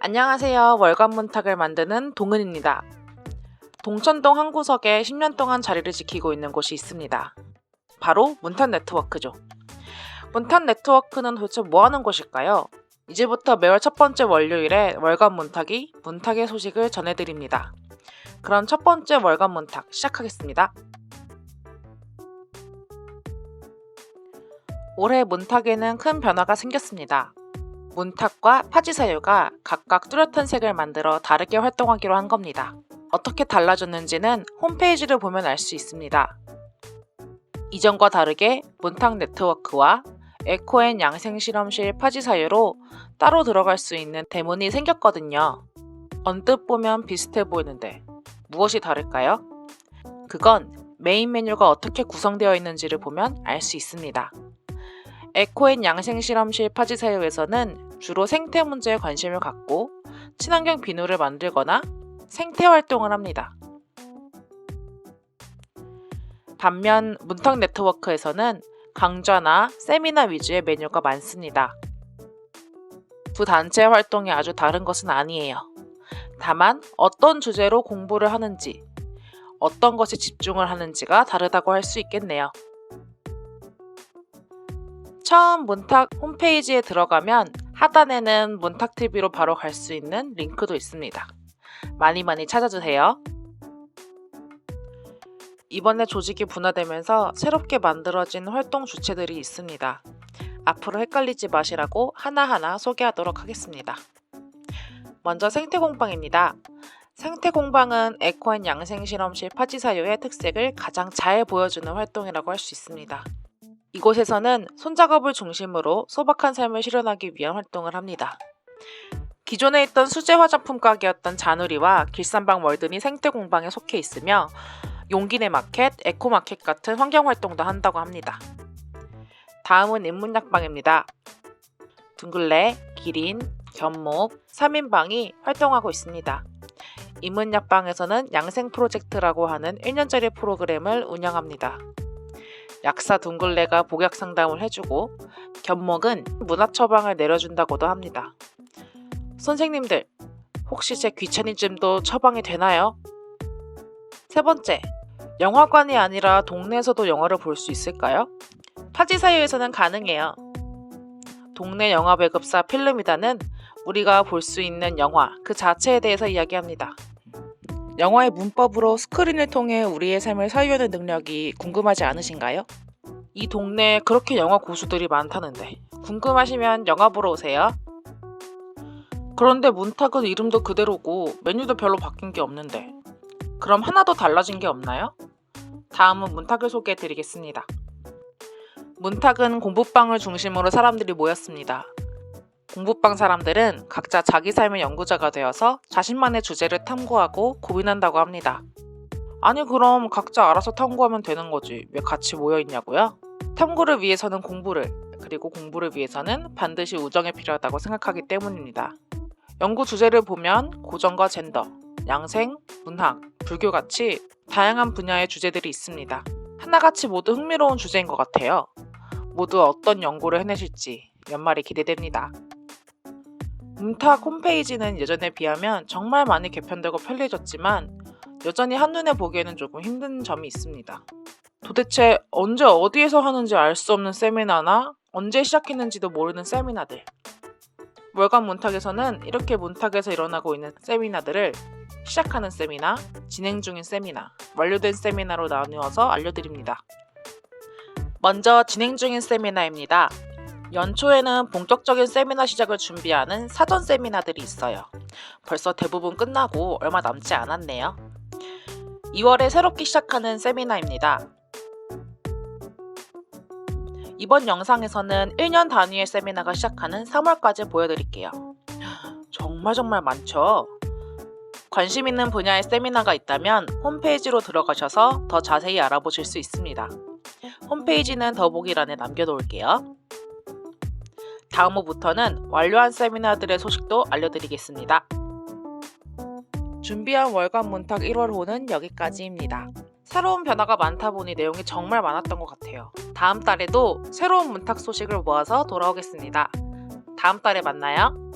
안녕하세요. 월간 문탁을 만드는 동은입니다. 동천동 한 구석에 10년 동안 자리를 지키고 있는 곳이 있습니다. 바로 문탁 네트워크죠. 문탁 네트워크는 도대체 뭐 하는 곳일까요? 이제부터 매월 첫 번째 월요일에 월간 문탁이 문탁의 소식을 전해드립니다. 그럼 첫 번째 월간 문탁 시작하겠습니다. 올해 문탁에는 큰 변화가 생겼습니다. 문탁과 파지사유가 각각 뚜렷한 색을 만들어 다르게 활동하기로 한 겁니다. 어떻게 달라졌는지는 홈페이지를 보면 알 수 있습니다. 이전과 다르게 문탁 네트워크와 에코앤 양생실험실 파지사유로 따로 들어갈 수 있는 대문이 생겼거든요. 언뜻 보면 비슷해 보이는데 무엇이 다를까요? 그건 메인 메뉴가 어떻게 구성되어 있는지를 보면 알 수 있습니다. 에코앤 양생실험실 파지사유에서는 주로 생태 문제에 관심을 갖고 친환경 비누를 만들거나 생태 활동을 합니다. 반면 문탁 네트워크에서는 강좌나 세미나 위주의 메뉴가 많습니다. 두 단체의 활동이 아주 다른 것은 아니에요. 다만 어떤 주제로 공부를 하는지, 어떤 것에 집중을 하는지가 다르다고 할 수 있겠네요. 처음 문탁 홈페이지에 들어가면 하단에는 문탁TV로 바로 갈 수 있는 링크도 있습니다. 많이 찾아주세요. 이번에 조직이 분화되면서 새롭게 만들어진 활동 주체들이 있습니다. 앞으로 헷갈리지 마시라고 하나하나 소개하도록 하겠습니다. 먼저 생태공방입니다. 생태공방은 에코앤 양생실험실 파지사유의 특색을 가장 잘 보여주는 활동이라고 할 수 있습니다. 이곳에서는 손작업을 중심으로 소박한 삶을 실현하기 위한 활동을 합니다. 기존에 있던 수제 화장품 가게였던 자누리와 길산방 월드니 생태공방에 속해 있으며 용기내 마켓, 에코마켓 같은 환경활동도 한다고 합니다. 다음은 인문약방입니다. 둥글레, 기린, 견목, 3인방이 활동하고 있습니다. 인문약방에서는 양생 프로젝트라고 하는 1년짜리 프로그램을 운영합니다. 약사 둥글레가 복약 상담을 해주고 견목은 문화 처방을 내려준다고도 합니다. 선생님들, 혹시 제 귀차니즘도 처방이 되나요? 세 번째, 영화관이 아니라 동네에서도 영화를 볼 수 있을까요? 파지사유에서는 가능해요. 동네 영화 배급사 필름이다는 우리가 볼 수 있는 영화 그 자체에 대해서 이야기합니다. 영화의 문법으로 스크린을 통해 우리의 삶을 사유하는 능력이 궁금하지 않으신가요? 이 동네에 그렇게 영화 고수들이 많다는데 궁금하시면 영화 보러 오세요. 그런데 문탁은 이름도 그대로고 메뉴도 별로 바뀐 게 없는데 그럼 하나도 달라진 게 없나요? 다음은 문탁을 소개해 드리겠습니다. 문탁은 공부방을 중심으로 사람들이 모였습니다. 공부방 사람들은 각자 자기 삶의 연구자가 되어서 자신만의 주제를 탐구하고 고민한다고 합니다. 아니 그럼 각자 알아서 탐구하면 되는 거지 왜 같이 모여있냐고요? 탐구를 위해서는 공부를, 그리고 공부를 위해서는 반드시 우정이 필요하다고 생각하기 때문입니다. 연구 주제를 보면 고전과 젠더, 양생, 문학, 불교 같이 다양한 분야의 주제들이 있습니다. 하나같이 모두 흥미로운 주제인 것 같아요. 모두 어떤 연구를 해내실지 연말이 기대됩니다. 문탁 홈페이지는 예전에 비하면 정말 많이 개편되고 편리해졌지만 여전히 한눈에 보기에는 조금 힘든 점이 있습니다. 도대체 언제 어디에서 하는지 알 수 없는 세미나나 언제 시작했는지도 모르는 세미나들. 월간 문탁에서는 이렇게 문탁에서 일어나고 있는 세미나들을 시작하는 세미나, 진행 중인 세미나, 완료된 세미나로 나누어서 알려드립니다. 먼저 진행 중인 세미나입니다. 연초에는 본격적인 세미나 시작을 준비하는 사전 세미나들이 있어요. 벌써 대부분 끝나고 얼마 남지 않았네요. 2월에 새롭게 시작하는 세미나입니다. 이번 영상에서는 1년 단위의 세미나가 시작하는 3월까지 보여드릴게요. 정말 많죠? 관심 있는 분야의 세미나가 있다면 홈페이지로 들어가셔서 더 자세히 알아보실 수 있습니다. 홈페이지는 더보기란에 남겨놓을게요. 다음 호부터는 완료한 세미나들의 소식도 알려드리겠습니다. 준비한 월간 문탁 1월호는 여기까지입니다. 새로운 변화가 많다 보니 내용이 정말 많았던 것 같아요. 다음 달에도 새로운 문탁 소식을 모아서 돌아오겠습니다. 다음 달에 만나요.